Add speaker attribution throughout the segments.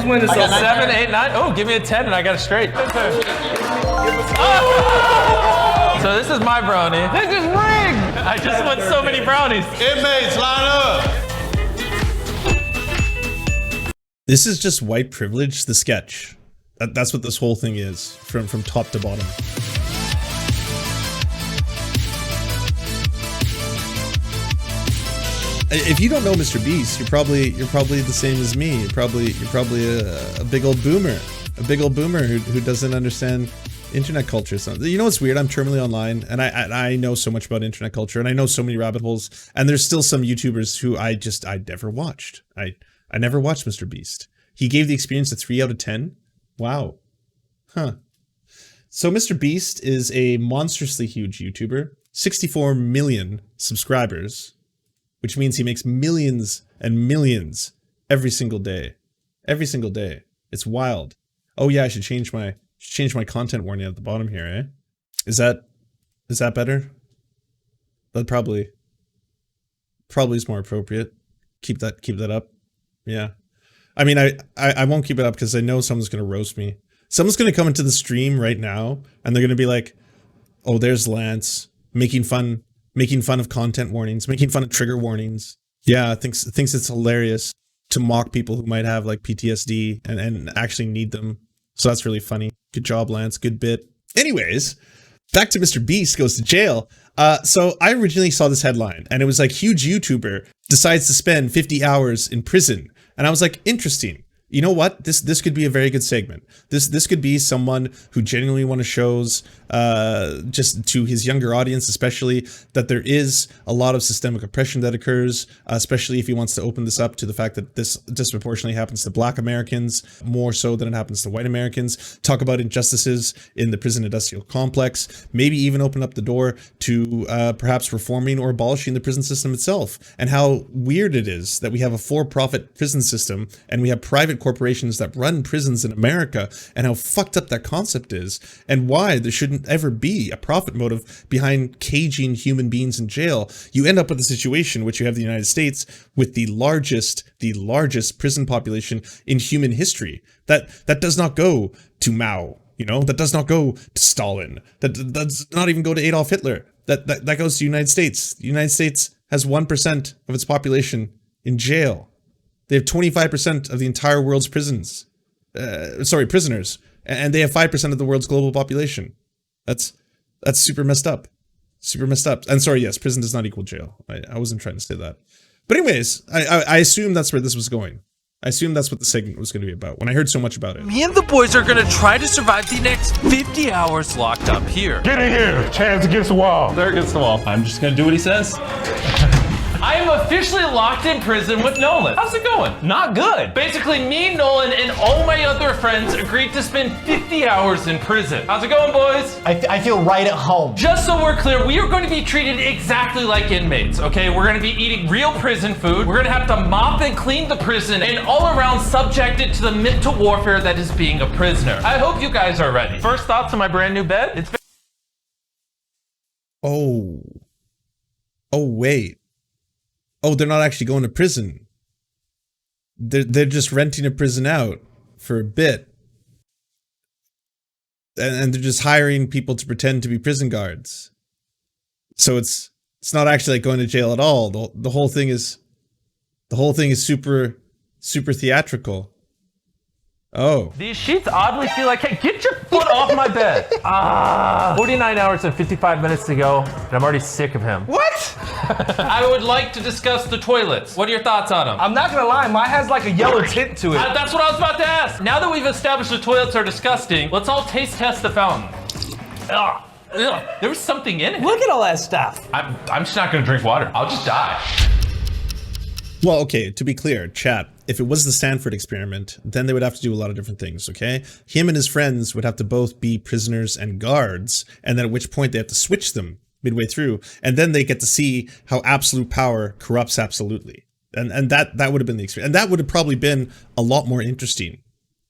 Speaker 1: Win this.
Speaker 2: So 7, 8, 9. Oh, give me a 10 and I got it straight. Oh! So this is my brownie.
Speaker 1: This is rigged.
Speaker 2: I just won so many brownies.
Speaker 3: Inmates, line up.
Speaker 4: This is just white privilege, the sketch. That's what this whole thing is, from top to bottom. If you don't know Mr.Beast, you're probably the same as me. You're probably a big old boomer, who doesn't understand internet culture. So, you know what's weird? I'm terminally online, and I know so much about internet culture, and I know so many rabbit holes. And there's still some YouTubers who I never watched. I never watched Mr.Beast. He gave the experience a 3 out of 10. Wow, huh? So Mr.Beast is a monstrously huge YouTuber, 64 million subscribers, which means he makes millions and millions every single day. Every single day. It's wild. Oh yeah, I should change my content warning at the bottom here, eh? Is that better? That probably is more appropriate. Keep that up. Yeah. I mean, I won't keep it up because I know someone's gonna roast me. Someone's gonna come into the stream right now and they're gonna be like, oh, there's Lance making fun of content warnings, making fun of trigger warnings. Yeah, thinks it's hilarious to mock people who might have like PTSD and actually need them. So that's really funny. Good job, Lance. Good bit. Anyways, back to Mr.Beast goes to jail. So I originally saw this headline and it was like, huge YouTuber decides to spend 50 hours in prison. And I was like, interesting. You know what? This could be a very good segment. This could be someone who genuinely want to shows just to his younger audience, especially, that there is a lot of systemic oppression that occurs, especially if he wants to open this up to the fact that this disproportionately happens to Black Americans more so than it happens to white Americans. Talk about injustices in the prison industrial complex. Maybe even open up the door to perhaps reforming or abolishing the prison system itself, and how weird it is that we have a for-profit prison system and we have private corporations that run prisons in America, and how fucked up that concept is, and why there shouldn't ever be a profit motive behind caging human beings in jail. You end up with a situation which you have the United States with the largest prison population in human history. That does not go to Mao, you know, that does not go to Stalin, that does not even go to Adolf Hitler. That goes to the United States. The United States has 1% of its population in jail. They have 25% of the entire world's prisoners, and they have 5% of the world's global population. That's super messed up. Super messed up. And sorry, yes, prison does not equal jail. I wasn't trying to say that. But anyways, I assume that's where this was going. I assume that's what the segment was going to be about when I heard so much about it.
Speaker 5: Me and the boys are going to try to survive the next 50 hours locked up here.
Speaker 6: Get in here. Chad's against the wall.
Speaker 2: There against the wall.
Speaker 1: I'm just gonna do what he says.
Speaker 2: I am officially locked in prison with Nolan. How's it going?
Speaker 1: Not good.
Speaker 2: Basically, me, Nolan, and all my other friends agreed to spend 50 hours in prison. How's it going, boys?
Speaker 7: I feel right at home.
Speaker 2: Just so we're clear, we are going to be treated exactly like inmates, okay? We're going to be eating real prison food. We're going to have to mop and clean the prison and all around subjected to the mental warfare that is being a prisoner. I hope you guys are ready. First thoughts on my brand new bed? It's
Speaker 4: Oh, wait. Oh, they're not actually going to prison. They're just renting a prison out for a bit. And they're just hiring people to pretend to be prison guards. So it's not actually like going to jail at all. The whole thing is super theatrical. Oh.
Speaker 2: These sheets oddly feel like, hey, get your foot off my bed. 49 hours and 55 minutes to go, and I'm already sick of him.
Speaker 1: What?
Speaker 2: I would like to discuss the toilets. What are your thoughts on them?
Speaker 1: I'm not gonna lie, mine has like a yellow tint to it.
Speaker 2: That's what I was about to ask. Now that we've established the toilets are disgusting, let's all taste test the fountain. Ugh. Ugh. There was something in it.
Speaker 7: Look at all that stuff.
Speaker 2: I'm just not gonna drink water. I'll just die.
Speaker 4: Well, okay, to be clear, chat, if it was the Stanford experiment, then they would have to do a lot of different things, okay? Him and his friends would have to both be prisoners and guards, and then at which point they have to switch them midway through, and then they get to see how absolute power corrupts absolutely. And that would have been the experience. And that would have probably been a lot more interesting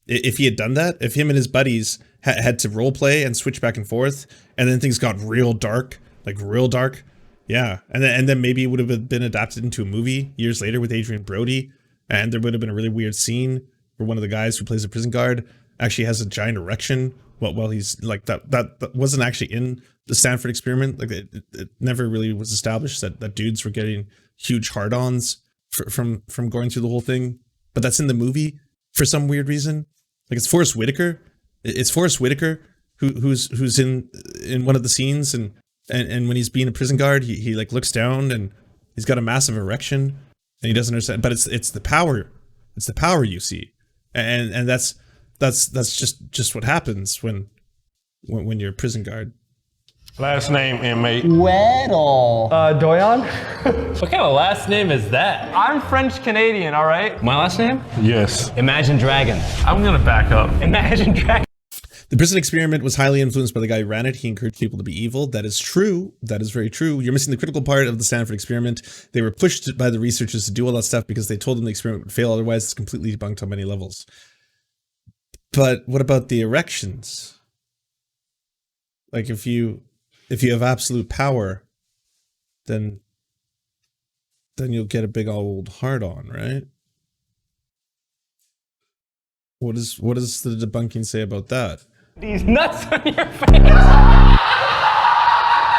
Speaker 4: if he had done that, if him and his buddies had to role play and switch back and forth, and then things got real dark, like real dark. Yeah, and then maybe it would have been adapted into a movie years later with Adrian Brody, and there would have been a really weird scene where one of the guys who plays a prison guard actually has a giant erection while he's like that wasn't actually in the Stanford experiment. Like it never really was established that dudes were getting huge hard-ons from going through the whole thing, but that's in the movie for some weird reason. Like it's Forrest Whitaker. It's Forrest Whitaker who's in one of the scenes, and when he's being a prison guard, he like looks down and he's got a massive erection and he doesn't understand. But it's the power. It's the power you see, and that's just what happens when you're a prison guard.
Speaker 6: Last name, inmate.
Speaker 7: Weddle.
Speaker 3: Doyon?
Speaker 2: What kind of last name is that?
Speaker 3: I'm French Canadian, all right?
Speaker 8: My last name?
Speaker 6: Yes.
Speaker 8: Imagine Dragon.
Speaker 2: I'm gonna back up.
Speaker 8: Imagine Dragon.
Speaker 4: The prison experiment was highly influenced by the guy who ran it. He encouraged people to be evil. That is true. That is very true. You're missing the critical part of the Stanford experiment. They were pushed by the researchers to do all that stuff because they told them the experiment would fail. Otherwise, it's completely debunked on many levels. But what about the erections? Like if you have absolute power, then you'll get a big old hard-on, right? What does the debunking say about that?
Speaker 8: These nuts on your face.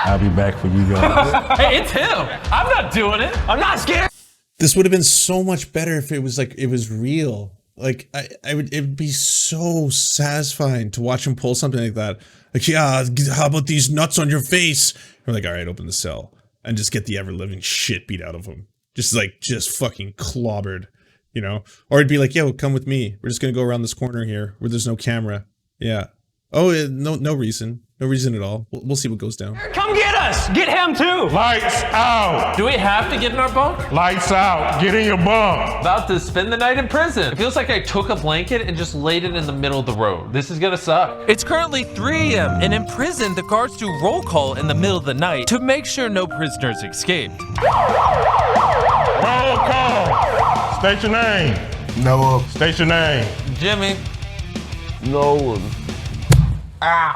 Speaker 6: I'll be back for you guys.
Speaker 2: Hey, it's him. I'm not doing it.
Speaker 8: I'm not scared.
Speaker 4: This would have been so much better if it was like it was real. Like it'd be so satisfying to watch him pull something like that. Like, yeah, how about these nuts on your face? We're like, all right, open the cell and just get the ever living shit beat out of him. Just fucking clobbered, you know? Or it'd be like, yo, come with me. We're just gonna go around this corner here where there's no camera. Yeah. Oh, no reason. No reason at all. We'll see what goes down.
Speaker 8: Come get us. Get him too.
Speaker 6: Lights out.
Speaker 2: Do we have to get in our bunk?
Speaker 6: Lights out. Get in your bunk.
Speaker 2: About to spend the night in prison. It feels like I took a blanket and just laid it in the middle of the road. This is gonna suck.
Speaker 5: It's currently 3 a.m. and in prison, the guards do roll call in the middle of the night to make sure no prisoners escaped.
Speaker 6: Roll call. State your name.
Speaker 9: Noah.
Speaker 6: State your name.
Speaker 2: Jimmy,
Speaker 9: Noah.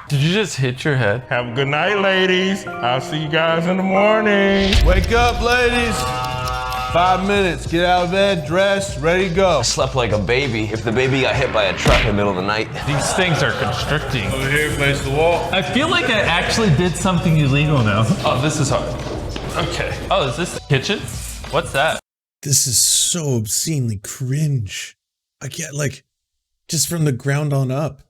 Speaker 2: did you just hit your head?
Speaker 6: Have a good night, ladies. I'll see you guys in the morning.
Speaker 1: Wake up, ladies. 5 minutes. Get out of bed, dress, ready to go.
Speaker 9: Slept like a baby. If the baby got hit by a truck in the middle of the night.
Speaker 2: These things are constricting.
Speaker 1: Over here, face the wall.
Speaker 2: I feel like I actually did something illegal now. Oh, this is hard. Okay. Oh, is this the kitchen? What's that?
Speaker 4: This is so obscenely cringe. I get like, just from the ground on up.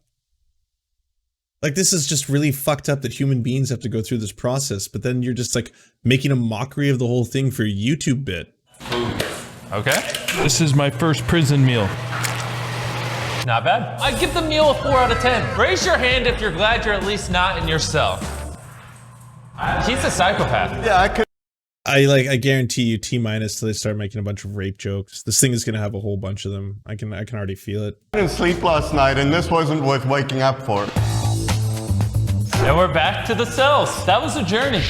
Speaker 4: Like, this is just really fucked up that human beings have to go through this process, but then you're just like making a mockery of the whole thing for a YouTube bit.
Speaker 2: Okay.
Speaker 1: This is my first prison meal.
Speaker 2: Not bad. I'd give the meal a 4 out of 10. Raise your hand if you're glad you're at least not in your cell. He's a psychopath.
Speaker 1: Yeah, I could.
Speaker 4: I guarantee you T- till they start making a bunch of rape jokes. This thing is gonna have a whole bunch of them. I can already feel it.
Speaker 10: I didn't sleep last night, and this wasn't worth waking up for.
Speaker 2: And we're back to the cells. That was a journey.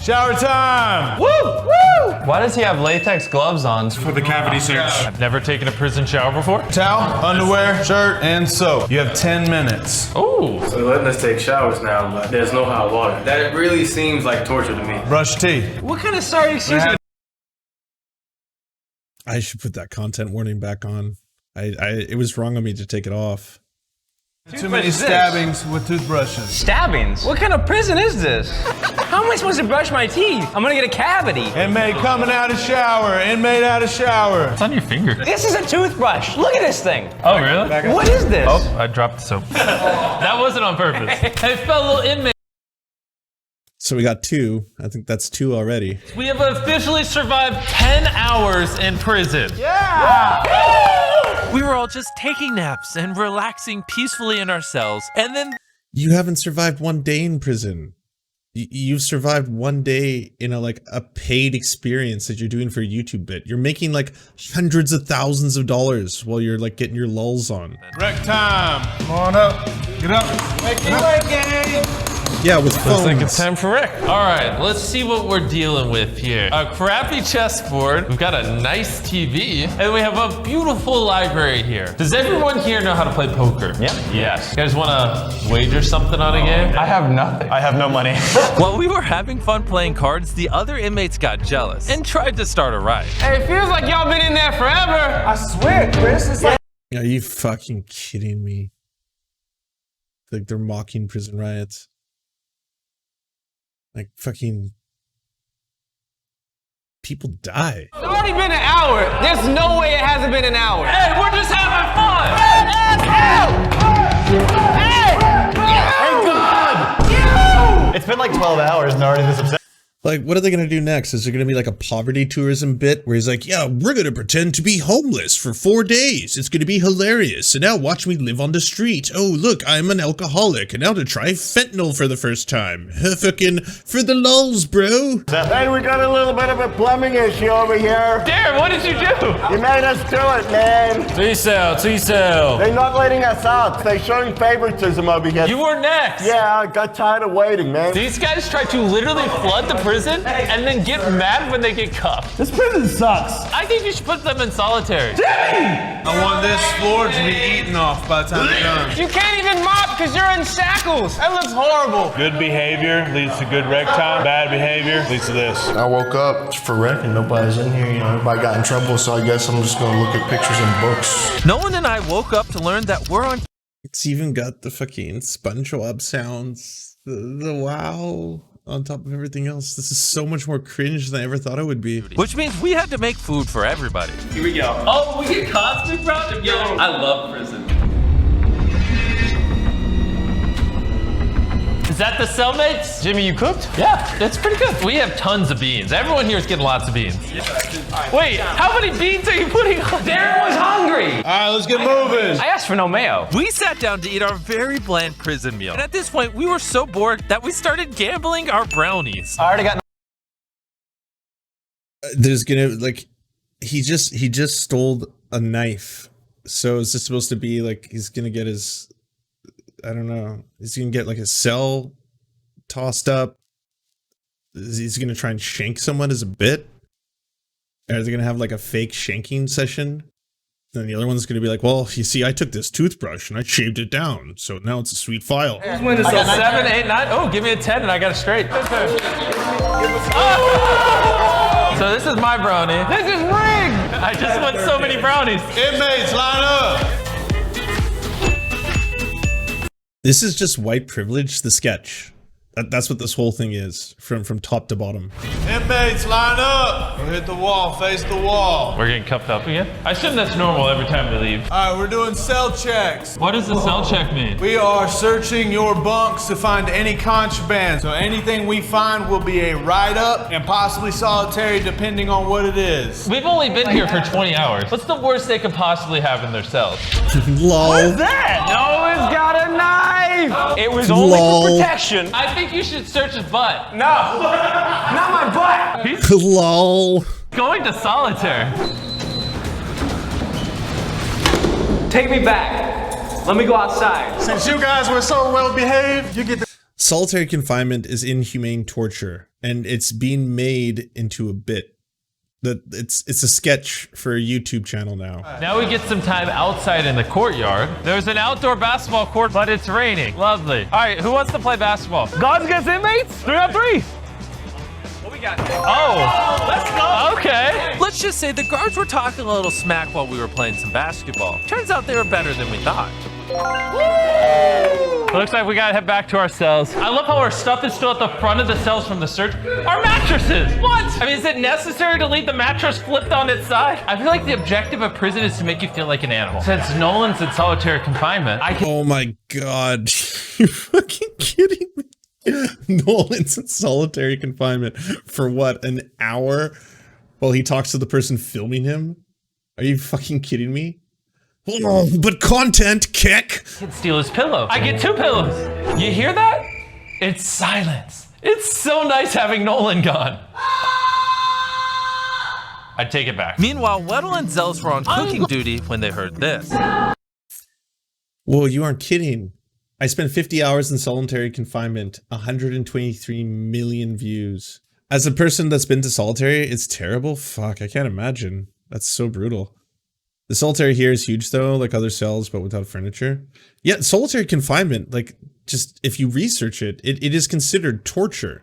Speaker 1: Shower time.
Speaker 2: Woo! Woo! Why does he have latex gloves on?
Speaker 1: For the cavity search.
Speaker 2: I've never taken a prison shower before.
Speaker 1: Towel, underwear, shirt, and soap. You have 10 minutes.
Speaker 2: Ooh.
Speaker 3: So they're letting us take showers now, but there's no hot water. That really seems like torture to me.
Speaker 1: Brush teeth.
Speaker 8: What kind of sorry excuse me?
Speaker 4: I should put that content warning back on. It was wrong of me to take it off.
Speaker 1: Too many stabbings with toothbrushes.
Speaker 8: Stabbings? What kind of prison is this? How am I supposed to brush my teeth? I'm gonna get a cavity.
Speaker 1: Inmate coming out of shower. Inmate out of shower.
Speaker 2: It's on your finger.
Speaker 8: This is a toothbrush. Look at this thing.
Speaker 2: Oh, really?
Speaker 8: What is this?
Speaker 2: Oh, I dropped the soap. That wasn't on purpose. Hey, fellow inmate.
Speaker 4: So we got 2. I think that's 2 already.
Speaker 2: We have officially survived 10 hours in prison.
Speaker 5: We were all just taking naps and relaxing peacefully in our cells, and then
Speaker 4: You haven't survived 1 day in prison. You've survived 1 day in a paid experience that you're doing for a YouTube bit. You're making like hundreds of thousands of dollars while you're like getting your lulls on.
Speaker 1: Rec time. Come on up. Get up. Wakey, wakey.
Speaker 4: Yeah, with phones.
Speaker 2: Looks like it's time for Rick. All right, let's see what we're dealing with here. A crappy chessboard. We've got a nice TV, and we have a beautiful library here. Does everyone here know how to play poker?
Speaker 8: Yeah.
Speaker 2: Yes. You guys want to wager something on a game?
Speaker 8: I have nothing. I have no money.
Speaker 5: While we were having fun playing cards, the other inmates got jealous and tried to start a riot.
Speaker 8: Hey, it feels like y'all been in there forever. I swear, Chris. It's like.
Speaker 4: Are you fucking kidding me? Like they're mocking prison riots. Like fucking people die.
Speaker 8: It's already been an hour. There's no way it hasn't been an hour.
Speaker 2: Hey, we're just having fun.
Speaker 8: Thank God. It's been like 12 hours and already this upset.
Speaker 4: Like, what are they gonna do next? Is there gonna be like a poverty tourism bit where he's like, yeah, we're gonna pretend to be homeless for 4 days. It's gonna be hilarious. And now watch me live on the street. Oh, look, I'm an alcoholic. And now to try fentanyl for the first time. Fucking for the lulz, bro.
Speaker 10: Hey, we got a little bit of a plumbing issue over here.
Speaker 2: Darren, what did you do?
Speaker 10: You made us do it, man.
Speaker 2: T-cell.
Speaker 10: They're not letting us out. They're showing favoritism over here.
Speaker 2: You were next.
Speaker 10: Yeah, I got tired of waiting, man.
Speaker 2: These guys try to literally flood the prison and then get mad when they get cuffed.
Speaker 7: This prison sucks.
Speaker 2: I think you should put them in solitary.
Speaker 1: I want this floor to be eaten off by the time it's done.
Speaker 8: You can't even mop because you're in shackles. That looks horrible.
Speaker 6: Good behavior leads to good rec time. Bad behavior leads to this.
Speaker 11: I woke up for rec and nobody's in here. You know, everybody got in trouble, so I guess I'm just gonna look at pictures in books.
Speaker 5: Nolan and I woke up to learn that we're on.
Speaker 4: It's even got the fucking SpongeBob sounds. The wow. On top of everything else. This is so much more cringe than I ever thought it would be.
Speaker 5: Which means we had to make food for everybody.
Speaker 2: Here we go. Oh, we get cosmic bro? Yo, I love prison. Is that the cellmates?
Speaker 8: Jimmy, you cooked?
Speaker 2: Yeah, that's pretty good. We have tons of beans. Everyone here is getting lots of beans. Wait, how many beans are you putting on?
Speaker 8: Darren was hungry.
Speaker 1: All right, let's get moving.
Speaker 8: I asked for no mayo.
Speaker 5: We sat down to eat our very bland prison meal. And at this point, we were so bored that we started gambling our brownies.
Speaker 8: I already got.
Speaker 4: There's gonna, like, he just stole a knife. So is this supposed to be like he's gonna get his, I don't know, is he gonna get like a cell tossed up? Is he gonna try and shank someone as a bit? Are they gonna have like a fake shanking session? Then the other one's gonna be like, well, you see, I took this toothbrush and I shaved it down, so now it's a sweet file.
Speaker 2: Who's winning? So 7, 8, 9. Oh, give me a 10 and I got it straight. So this is my brownie.
Speaker 8: This is rigged.
Speaker 2: I just want so many brownies.
Speaker 1: Inmates, line up.
Speaker 4: This is just white privilege, the sketch. That's what this whole thing is, from top to bottom.
Speaker 1: Inmates, line up. We'll hit the wall, face the wall.
Speaker 2: We're getting cuffed up again? I assume that's normal every time we leave.
Speaker 1: All right, we're doing cell checks.
Speaker 2: What does the cell check mean?
Speaker 1: We are searching your bunks to find any contraband. So anything we find will be a write-up and possibly solitary depending on what it is.
Speaker 2: We've only been here for 20 hours. What's the worst they could possibly have in their cells?
Speaker 4: Lol.
Speaker 8: What's that? No one's got a knife. It was only for protection.
Speaker 2: I think you should search his butt.
Speaker 8: No, not my butt.
Speaker 2: He's
Speaker 4: Lol.
Speaker 2: going to solitary.
Speaker 8: Take me back. Let me go outside.
Speaker 10: Since you guys were so well behaved, you get the
Speaker 4: Solitary confinement is inhumane torture, and it's being made into a bit. That it's a sketch for a YouTube channel now.
Speaker 2: Now we get some time outside in the courtyard. There's an outdoor basketball court, but it's raining. Lovely. All right, who wants to play basketball?
Speaker 8: Guards against inmates? 3-on-3.
Speaker 2: What we got? Oh, let's go. Okay.
Speaker 5: Let's just say the guards were talking a little smack while we were playing some basketball. Turns out they were better than we thought.
Speaker 2: Looks like we gotta head back to our cells. I love how our stuff is still at the front of the cells from the search. Our mattresses! What? I mean, is it necessary to leave the mattress flipped on its side? I feel like the objective of prison is to make you feel like an animal. Since Nolan's in solitary confinement, I can—
Speaker 4: Oh my god. You're fucking kidding me. Nolan's in solitary confinement for what, an hour? While he talks to the person filming him? Are you fucking kidding me? Oh, but content, kick!
Speaker 2: I can steal his pillow. I get 2 pillows. You hear that? It's silence. It's so nice having Nolan gone. I take it back.
Speaker 5: Meanwhile, Weddle and Zels were on cooking duty when they heard this.
Speaker 4: Whoa, you aren't kidding. I spent 50 hours in solitary confinement, 123 million views. As a person that's been to solitary, it's terrible. Fuck, I can't imagine. That's so brutal. The solitary here is huge though, like other cells, but without furniture. Yeah, solitary confinement, like, just if you research it, it is considered torture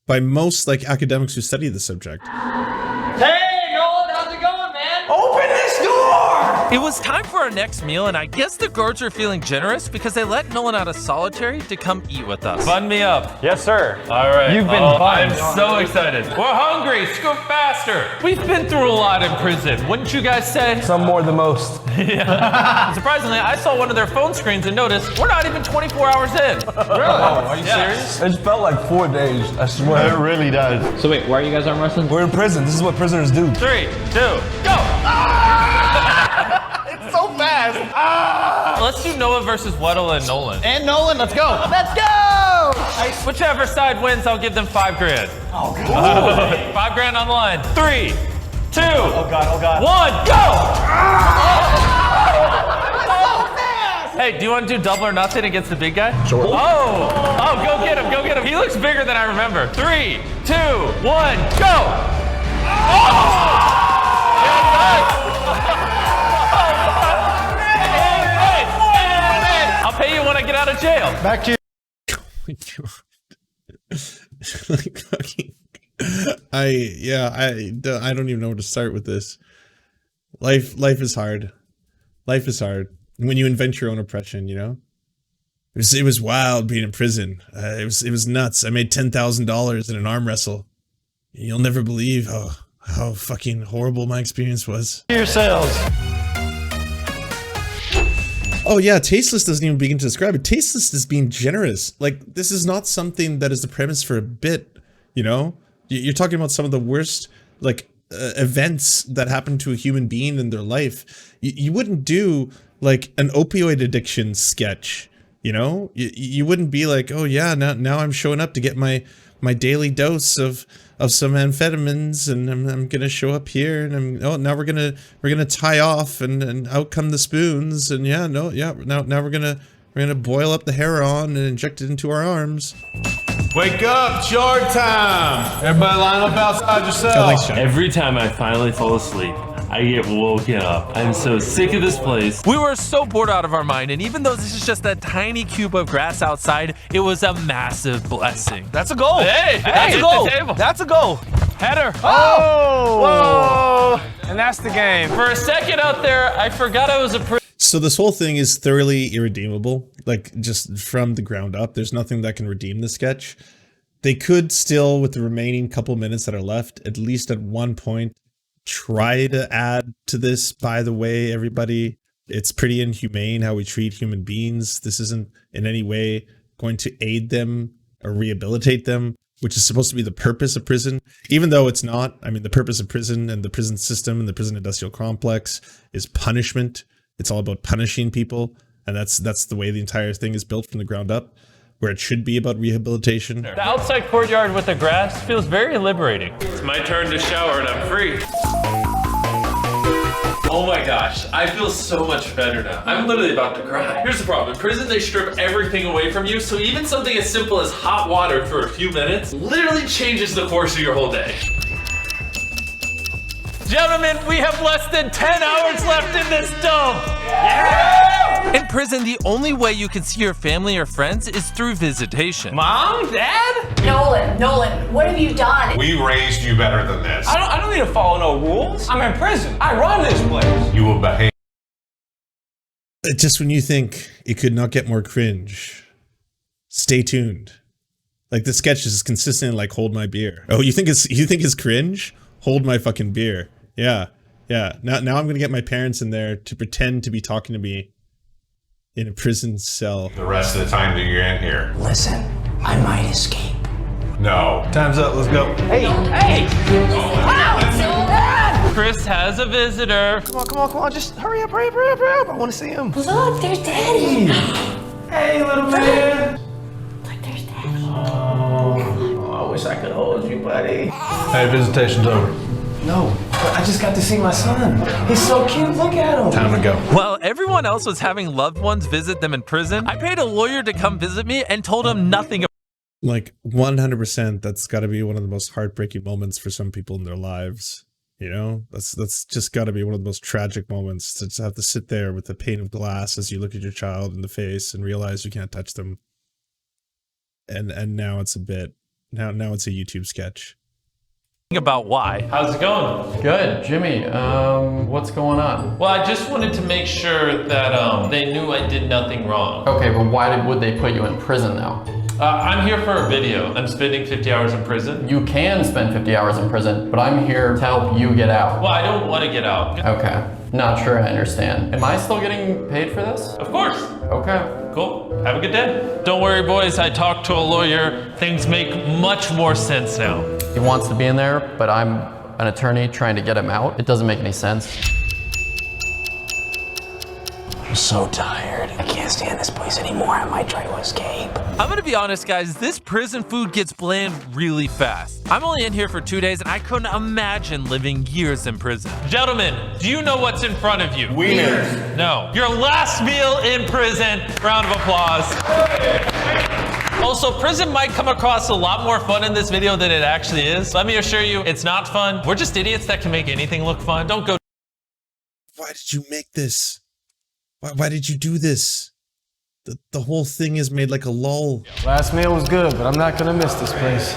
Speaker 4: by most like academics who study the subject.
Speaker 2: Hey, Nolan, how's it going, man?
Speaker 8: Open this door!
Speaker 5: It was time for our next meal, and I guess the guards were feeling generous because they let Nolan out of solitary to come eat with us.
Speaker 2: Bun me up.
Speaker 8: Yes, sir.
Speaker 2: All right.
Speaker 8: You've been
Speaker 2: I'm
Speaker 8: bunned.
Speaker 2: so excited. We're hungry. Scoop faster. We've been through a lot in prison, wouldn't you guys say?
Speaker 8: Some more than most.
Speaker 2: Yeah. Surprisingly, I saw one of their phone screens and noticed we're not even 24 hours in. Really?
Speaker 8: Are you serious? It felt like 4 days, I swear. It really does.
Speaker 12: So wait, why are you guys arm wrestling?
Speaker 11: We're in prison. This is what prisoners do.
Speaker 2: 3, 2, go!
Speaker 8: It's so fast.
Speaker 2: Let's do Noah versus Weddle and Nolan.
Speaker 8: And Nolan, let's go.
Speaker 7: Let's go!
Speaker 2: Whichever side wins, I'll give them $5 grand.
Speaker 8: Oh, God.
Speaker 2: $5 grand on the line. 3, 2,
Speaker 8: Oh, God.
Speaker 2: 1, go! Hey, do you want to do double or nothing against the big guy?
Speaker 11: Sure.
Speaker 2: Oh, go get him. He looks bigger than I remember. 3, 2, 1, go! Hey, I'll pay you when I get out of jail.
Speaker 8: Back to you.
Speaker 4: Oh my God. Like fucking, I don't even know where to start with this. Life is hard. Life is hard. When you invent your own oppression, you know? It was wild being in prison. It was nuts. I made $10,000 in an arm wrestle. You'll never believe how fucking horrible my experience was.
Speaker 8: Yourselves.
Speaker 4: Oh yeah, tasteless doesn't even begin to describe it. Tasteless is being generous. Like, this is not something that is the premise for a bit, you know? You're talking about some of the worst, like, events that happen to a human being in their life. You wouldn't do, like, an opioid addiction sketch, you know? You wouldn't be like, oh yeah, now I'm showing up to get my daily dose of some amphetamines, and I'm gonna show up here, and now we're gonna tie off, and out come the spoons, and now we're gonna boil up the heroin and inject it into our arms.
Speaker 1: Wake up, chart time! Everybody line up outside your cell.
Speaker 4: Oh, thanks, John.
Speaker 12: Every time I finally fall asleep, I get woken up. I'm so sick of this place.
Speaker 5: We were so bored out of our mind, and even though this is just a tiny cube of grass outside, it was a massive blessing.
Speaker 8: That's a goal.
Speaker 2: Hey,
Speaker 8: that's a goal. That's a goal.
Speaker 2: Header.
Speaker 8: Oh! Whoa! And that's the game.
Speaker 2: For a second out there, I forgot I was a
Speaker 4: So this whole thing is thoroughly irredeemable, like, just from the ground up. There's nothing that can redeem the sketch. They could still, with the remaining couple minutes that are left, at least at one point, try to add to this. By the way, everybody, it's pretty inhumane how we treat human beings. This isn't in any way going to aid them or rehabilitate them, which is supposed to be the purpose of prison, even though it's not. I mean, the purpose of prison and the prison system and the prison industrial complex is punishment. It's all about punishing people, and that's the way the entire thing is built from the ground up, where it should be about rehabilitation.
Speaker 2: The outside courtyard with the grass feels very liberating. It's my turn to shower and I'm free. Oh my gosh, I feel so much better now. I'm literally about to cry. Here's the problem. In prison, they strip everything away from you, so even something as simple as hot water for a few minutes literally changes the course of your whole day. Gentlemen, we have less than 10 hours left in this dump. Yeah!
Speaker 5: In prison, the only way you can see your family or friends is through visitation.
Speaker 2: Mom? Dad?
Speaker 13: Nolan, what have you done?
Speaker 14: We raised you better than this.
Speaker 8: I don't need to follow no rules. I'm in prison. I run this place.
Speaker 14: You will behave.
Speaker 4: Just when you think it could not get more cringe, stay tuned. Like, the sketch is consistent, like, hold my beer. Oh, you think it's cringe? Hold my fucking beer. Yeah. Now I'm gonna get my parents in there to pretend to be talking to me in a prison cell.
Speaker 14: The rest of the time that you're in here.
Speaker 7: Listen, I might escape.
Speaker 14: No.
Speaker 1: Time's up, let's go.
Speaker 8: Hey!
Speaker 2: Chris has a visitor.
Speaker 8: Come on, just hurry up. I want to see him.
Speaker 13: Look, there's Daddy.
Speaker 8: Hey, little man.
Speaker 13: Look, there's Daddy.
Speaker 8: Oh, I wish I could hold you, buddy.
Speaker 1: Hey, visitation's over.
Speaker 8: No, but
Speaker 3: I just got to see my son. He's so cute. Look at him.
Speaker 1: Time to go.
Speaker 5: While everyone else was having loved ones visit them in prison, I paid a lawyer to come visit me and told him nothing.
Speaker 4: Like 100%, that's got to be one of the most heartbreaking moments for some people in their lives. You know, that's just got to be one of the most tragic moments, to have to sit there with a pane of glass as you look at your child in the face and realize you can't touch them. And now it's a bit. Now it's a YouTube sketch.
Speaker 5: About why.
Speaker 2: How's it going?
Speaker 15: Good, Jimmy. What's going on?
Speaker 2: Well, I just wanted to make sure that they knew I did nothing wrong.
Speaker 15: Okay, but why would they put you in prison now?
Speaker 2: I'm here for a video. I'm spending 50 hours in prison.
Speaker 15: You can spend 50 hours in prison, but I'm here to help you get out.
Speaker 2: Well, I don't want to get out.
Speaker 15: Okay, not sure I understand. Am I still getting paid for this?
Speaker 2: Of course.
Speaker 15: Okay.
Speaker 2: Cool. Have a good day. Don't worry, boys. I talked to a lawyer. Things make much more sense now.
Speaker 15: He wants to be in there, but I'm an attorney trying to get him out. It doesn't make any sense.
Speaker 7: I'm so tired. I can't stand this place anymore. I might try to escape.
Speaker 5: I'm gonna be honest, guys, this prison food gets bland really fast. I'm only in here for 2 days and I couldn't imagine living years in prison.
Speaker 2: Gentlemen, do you know what's in front of you?
Speaker 3: Wieners.
Speaker 2: No. Your last meal in prison. Round of applause. Also, prison might come across a lot more fun in this video than it actually is. Let me assure you, it's not fun. We're just idiots that can make anything look fun. Don't go.
Speaker 4: Why did you make this? Why did you do this? The whole thing is made like a lull.
Speaker 3: Last meal was good, but I'm not gonna miss this place.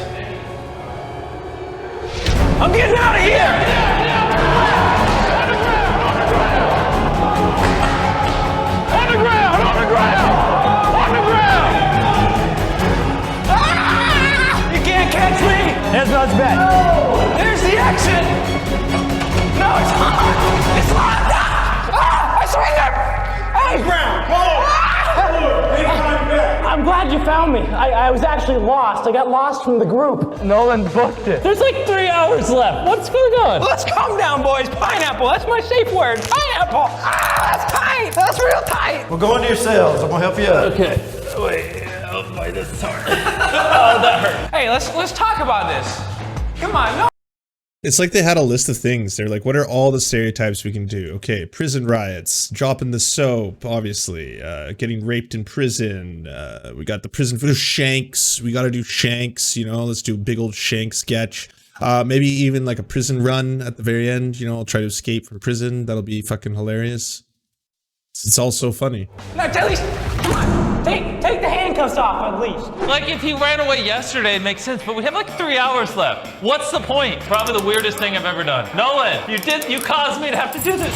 Speaker 7: I'm getting out of here! On the ground! On the ground! On the ground! Ah! You can't catch me! There's no bet. No! There's the exit! No, it's hot! It's hot! Ah! I surrender! Hey! Ground! I'm glad you found me. I was actually lost. I got lost from the group. Nolan booked it. There's like 3 hours left. What's going on? Let's calm down, boys. Pineapple. That's my safe word. Pineapple. Ah, that's tight. That's real tight.
Speaker 8: Well, go into your cells. I'm gonna help you out.
Speaker 7: Okay. Wait. Oh boy, this is hard. Oh, that hurt. Hey, let's talk about this. Come on. No.
Speaker 4: It's like they had a list of things. They're like, what are all the stereotypes we can do? Okay, prison riots, dropping the soap, obviously, getting raped in prison. We got the prison food, Shanks. We got to do Shanks, you know, let's do a big old Shank sketch. Maybe even like a prison run at the very end, you know, I'll try to escape from prison. That'll be fucking hilarious. It's all so funny.
Speaker 7: No, at least, come on. Take the handcuffs off at least.
Speaker 2: Like, if he ran away yesterday, it makes sense, but we have like 3 hours left. What's the point? Probably the weirdest thing I've ever done. Nolan, you caused me to have to do this.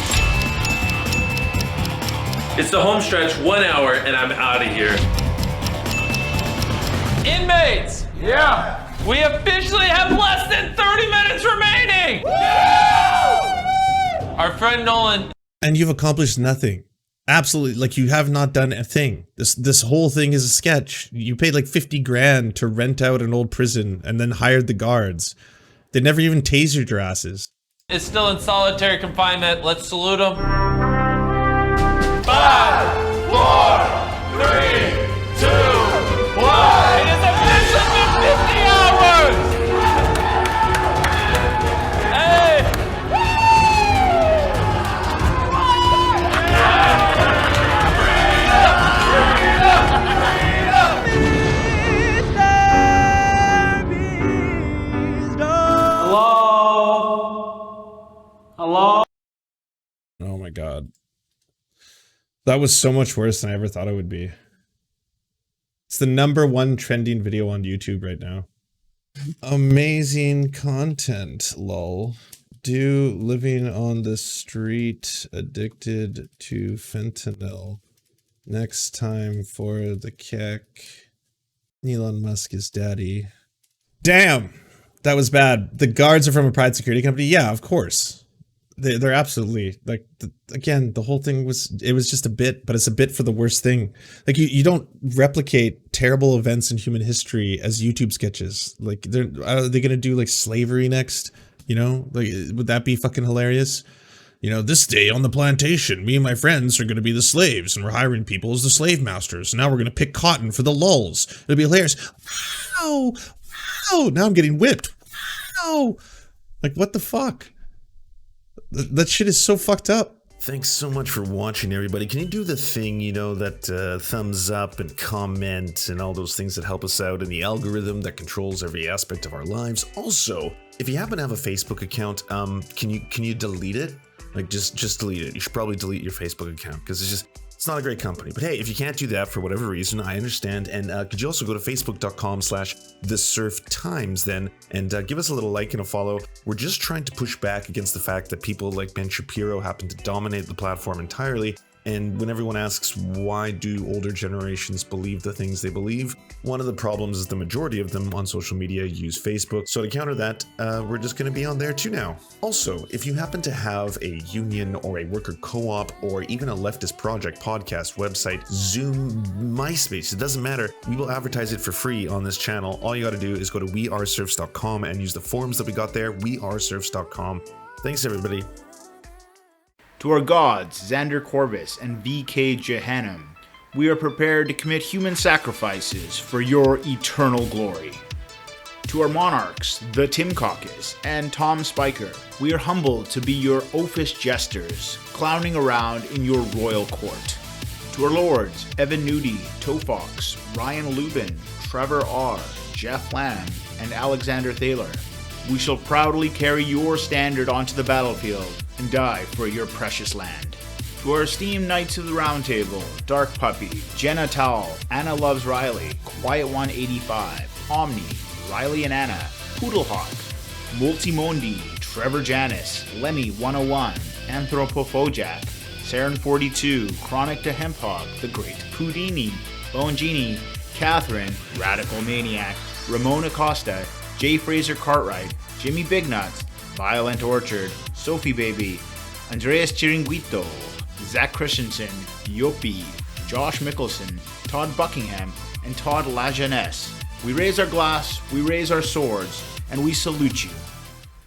Speaker 2: It's the home stretch, 1 hour, and I'm out of here. Inmates!
Speaker 7: Yeah.
Speaker 2: We officially have less than 30 minutes remaining! Our friend Nolan.
Speaker 4: And you've accomplished nothing. Absolutely, like you have not done a thing. This whole thing is a sketch. You paid like 50 grand to rent out an old prison and then hired the guards. They never even tasered your asses.
Speaker 2: Is still in solitary confinement. Let's salute him. 5, 4, 3, 2, 1. It is officially been 50 hours! Hey!
Speaker 3: Hello?
Speaker 4: Oh my god. That was so much worse than I ever thought it would be. It's the #1 trending video on YouTube right now. Amazing content, lol. Do living on the street addicted to fentanyl. Next time for the kick. Elon Musk is daddy. Damn! That was bad. The guards are from a private security company? Yeah, of course. They're absolutely, like, again, the whole thing was, it was just a bit, but it's a bit for the worst thing. Like, you don't replicate terrible events in human history as YouTube sketches. Like, are they gonna do, like, slavery next? You know? Like, would that be fucking hilarious? You know, this day on the plantation, me and my friends are gonna be the slaves, and we're hiring people as the slave masters. Now we're gonna pick cotton for the lulls. It'll be hilarious. Wow! Wow! Now I'm getting whipped. Wow! Like, what the fuck? That shit is so fucked up. Thanks so much for watching, everybody. Can you do the thing, you know, that thumbs up and comment and all those things that help us out in the algorithm that controls every aspect of our lives? Also, if you happen to have a Facebook account, can you delete it? Like, just delete it. You should probably delete your Facebook account because it's not a great company. But hey, if you can't do that for whatever reason, I understand. And could you also go to facebook.com/thesurftimes then and give us a little like and a follow. We're just trying to push back against the fact that people like Ben Shapiro happen to dominate the platform entirely. And when everyone asks why do older generations believe the things they believe, one of the problems is the majority of them on social media use Facebook. So to counter that, we're just going to be on there too now. Also, if you happen to have a union or a worker co-op or even a leftist project, podcast, website, Zoom, MySpace, it doesn't matter. We will advertise it for free on this channel. All you got to do is go to weareserfs.com and use the forms that we got there, weareserfs.com. Thanks, everybody.
Speaker 16: To our gods, Xander Corvus and VK Jehannam, we are prepared to commit human sacrifices for your eternal glory. To our monarchs, the Tim CAUCUS and Tom Spiker, we are humbled to be your oafist jesters, clowning around in your royal court. To our lords, Evan Nudie, Tofox, Ryan Lubin, Trevor R., Jeff Lamb, and Alexander Thaler, we shall proudly carry your standard onto the battlefield and die for your precious land. To our esteemed Knights of the Round Table, Dark Puppy, Jenna Towell, Anna Loves Riley, Quiet 185, Omni, Riley and Anna, Poodlehawk, Multimondi, Trevor Janis, Lemmy 101, Anthropophojak, Saren 42, Chronic to Hemphog, The Great Pudini, Bone Genie, Catherine, Radical Maniac, Ramon Acosta, J. Fraser Cartwright, Jimmy Bignuts, Violent Orchard, Sophie Baby, Andreas Chiringuito, Zach Christensen, Yopi, Josh Mickelson, Todd Buckingham, and Todd Lajeunesse. We raise our glass, we raise our swords, and we salute you.